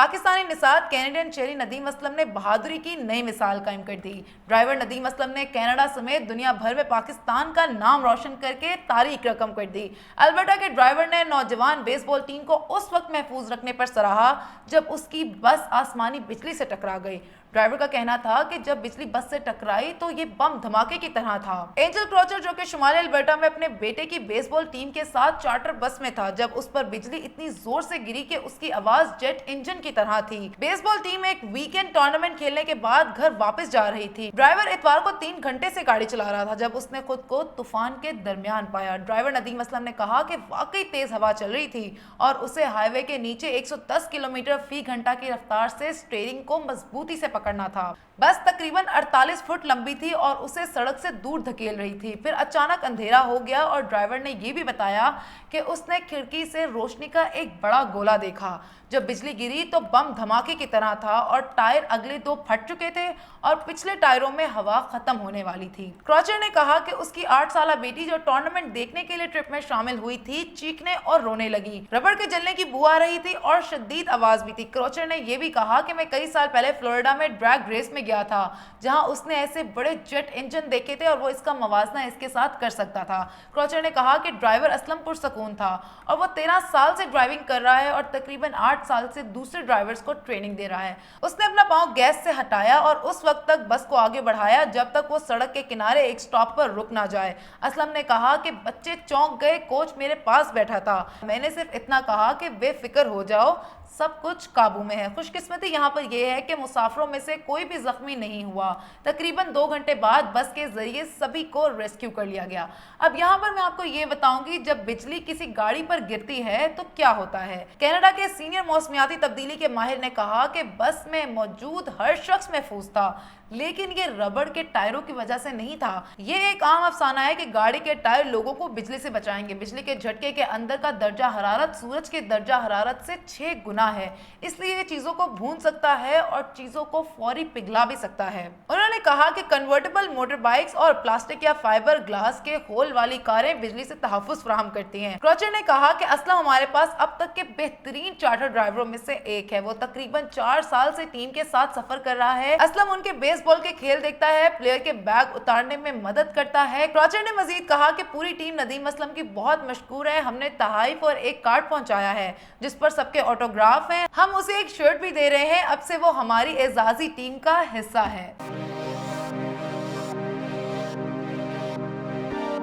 Pakistani Nishad Canadian शेरी नदीम असलम ने बहादुरी की नई मिसाल कायम कर दी। ड्राइवर नदीम असलम ने कनाडा समेत दुनिया भर में पाकिस्तान का नाम रोशन करके तारीख रकम कर दी। अल्बर्टा के ड्राइवर ने नौजवान बेसबॉल टीम को उस वक्त महफूज रखने पर सराहा जब उसकी बस आसमानी बिजली से टकरा गई। ड्राइवर का कहना था कि जब बिजली बस से टकराई तो ये बम धमाके की तरह था। एंजल क्रॉचर, जो कि शुमाली अल्बर्टा में अपने बेटे की बेसबॉल टीम के साथ चार्टर बस में था, जब उस पर बिजली इतनी जोर से गिरी कि उसकी आवाज जेट इंजन की तरह थी। बेसबॉल टीम एक वीकेंड टूर्नामेंट खेलने के बाद घर वापस जा रही थी। ड्राइवर इतवार को 3 घंटे से गाड़ी चला रहा था जब उसने खुद को तूफान के दरमियान पाया। ड्राइवर नदीम असलम ने कहा कि वाकई तेज हवा चल रही थी और उसे हाईवे के नीचे 110 किलोमीटर फी घंटा की रफ्तार से स्टीयरिंग को मजबूती से पकड़ना था। बस तकरीबन 48 फुट लंबी थी और उसे सड़क से दूर धकेल रही थी। फिर अचानक अंधेरा हो गया और ड्राइवर ने यह भी बताया कि उसने खिड़की से रोशनी का एक बड़ा गोला देखा। जब बिजली गिरी तो बम धमाके की तरह था और टायर अगले 2 फट चुके थे और पिछले टायरों में हवा खत्म होने वाली थी। क्रॉचर ने कहा कि उसकी 8 साल बेटी, जो टूर्नामेंट देखने के लिए ट्रिप में शामिल हुई थी, चीखने और रोने लगी। रबड़ के जलने की बू आ रही थी और शदीद आवाज भी थी। क्रॉचर ने यह भी कहा कि मैं कई साल पहले फ्लोरिडा में ड्रैग रेस में गया था जहां उसने ऐसे बड़े जेट इंजन देखे थे और वो इसका मवाजना इसके साथ कर सकता था। क्रॉचर ने कहा कि ड्राइवर असलम पुरसकून था और वो 13 साल से ड्राइविंग कर रहा है और तकरीबन 8 साल से दूसरे ड्राइवर्स को ट्रेनिंग दे रहा है। उसने अपना पांव गैस से हटाया और उस वक्त तक बस को आगे बढ़ाया जब तक वो सड़क के किनारे एक स्टॉप पर रुक ना जाए। असलम ने कहा कि बच्चे चौंक गए, कोच मेरे पास बैठा था, मैंने सिर्फ इतना कहा कि बेफिक्र हो जाओ, सब कुछ काबू में है। खुशकिस्मती यहाँ पर यह है कि मुसाफिरों में से कोई भी जख्मी नहीं हुआ। तकरीबन 2 घंटे बाद बस के जरिए सभी को रेस्क्यू कर लिया गया। अब यहाँ पर मैं आपको ये बताऊंगी, जब बिजली किसी गाड़ी पर गिरती है तो क्या होता है। कनाडा के सीनियर मौसमियाती तब्दीली के माहिर ने कहा कि बस में मौजूद हर शख्स महफूज था, लेकिन ये रबड़ के टायरों की वजह से नहीं था। ये एक आम अफसाना है कि गाड़ी के टायर लोगों को बिजली से बचाएंगे। बिजली के झटके के अंदर का दर्जा हरारत सूरज के दर्जा हरारत से 6 गुना है, इसलिए ये चीजों को भून सकता है और चीजों को फौरी पिघला भी सकता है। उन्होंने कहा कि कन्वर्टेबल मोटर बाइक्स और प्लास्टिक या फाइबर ग्लास के होल वाली कारें बिजली से तहफ्फुज़ फराहम करती हैं। क्रॉचर ने कहा कि असलम हमारे पास अब तक के बेहतरीन चार्टर ड्राइवरों में से एक है। वो तकरीबन 4 साल से टीम के साथ सफर कर रहा है। असलम उनके बेसबॉल के खेल देखता है, प्लेयर के बैग उतारने में मदद करता है। क्रॉचर ने मजीद कहा कि पूरी टीम नदीम असलम की बहुत मशकूर है। हमने तहाइफ और एक कार्ड पहुंचाया है जिस पर सबके ऑटोग्राफ हैं। हम उसे एक शर्ट भी दे रहे हैं। अब से वो हमारी एजाजी टीम का हिस्सा है।